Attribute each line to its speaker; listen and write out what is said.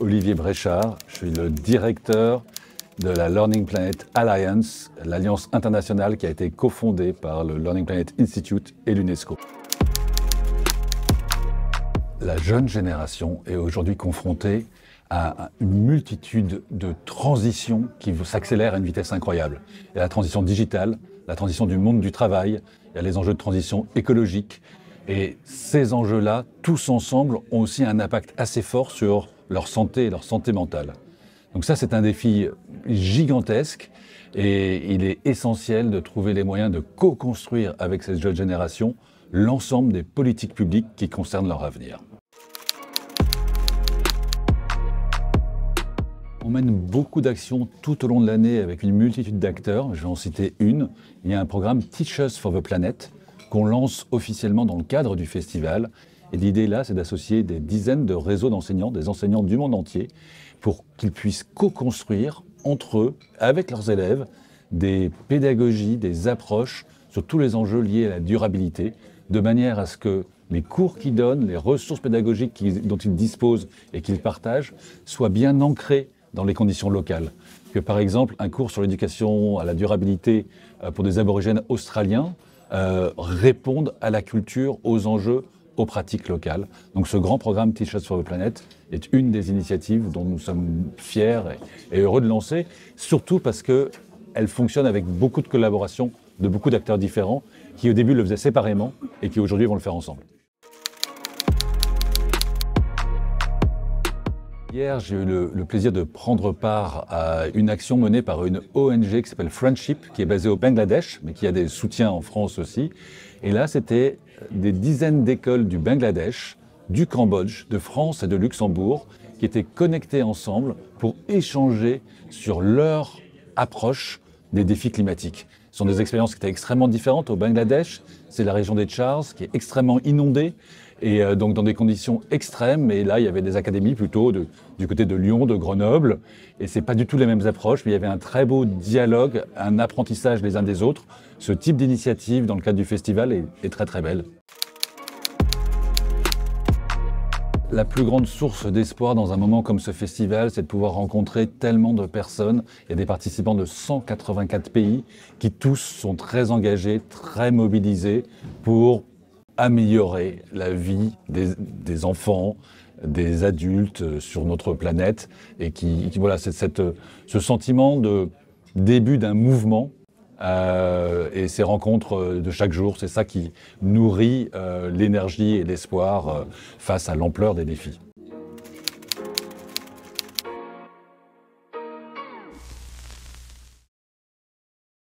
Speaker 1: Olivier Bréchard, je suis le directeur de la Learning Planet Alliance, l'alliance internationale qui a été cofondée par le Learning Planet Institute et l'UNESCO. La jeune génération est aujourd'hui confrontée à une multitude de transitions qui s'accélèrent à une vitesse incroyable. Il y a la transition digitale, la transition du monde du travail, il y a les enjeux de transition écologique. Et ces enjeux-là, tous ensemble, ont aussi un impact assez fort sur leur santé et leur santé mentale. Donc ça, c'est un défi gigantesque et il est essentiel de trouver les moyens de co-construire avec cette jeune génération l'ensemble des politiques publiques qui concernent leur avenir. On mène beaucoup d'actions tout au long de l'année avec une multitude d'acteurs. Je vais en citer une. Il y a un programme Teachers for the Planet qu'on lance officiellement dans le cadre du festival. Et l'idée là, c'est d'associer des dizaines de réseaux d'enseignants, des enseignants du monde entier, pour qu'ils puissent co-construire entre eux, avec leurs élèves, des pédagogies, des approches sur tous les enjeux liés à la durabilité, de manière à ce que les cours qu'ils donnent, les ressources pédagogiques dont ils disposent et qu'ils partagent, soient bien ancrés dans les conditions locales. Que par exemple, un cours sur l'éducation à la durabilité pour des aborigènes australiens réponde à la culture, aux enjeux, aux pratiques locales. Donc ce grand programme Teachers for the Planet est une des initiatives dont nous sommes fiers et heureux de lancer, surtout parce qu'elle fonctionne avec beaucoup de collaboration de beaucoup d'acteurs différents qui au début le faisaient séparément et qui aujourd'hui vont le faire ensemble. Hier, j'ai eu le plaisir de prendre part à une action menée par une ONG qui s'appelle Friendship, qui est basée au Bangladesh, mais qui a des soutiens en France aussi. Et là, c'était des dizaines d'écoles du Bangladesh, du Cambodge, de France et de Luxembourg, qui étaient connectées ensemble pour échanger sur leur approche des défis climatiques. Ce sont des expériences qui étaient extrêmement différentes. Au Bangladesh, c'est la région des Chars qui est extrêmement inondée, et donc dans des conditions extrêmes. Et là, il y avait des académies plutôt du côté de Lyon, de Grenoble. Et c'est pas du tout les mêmes approches, mais il y avait un très beau dialogue, un apprentissage les uns des autres. Ce type d'initiative, dans le cadre du festival, est très très belle. La plus grande source d'espoir dans un moment comme ce festival, c'est de pouvoir rencontrer tellement de personnes. Il y a des participants de 184 pays qui tous sont très engagés, très mobilisés pour améliorer la vie des enfants, des adultes sur notre planète. Et voilà, c'est ce sentiment de début d'un mouvement et ces rencontres de chaque jour, c'est ça qui nourrit l'énergie et l'espoir face à l'ampleur des défis.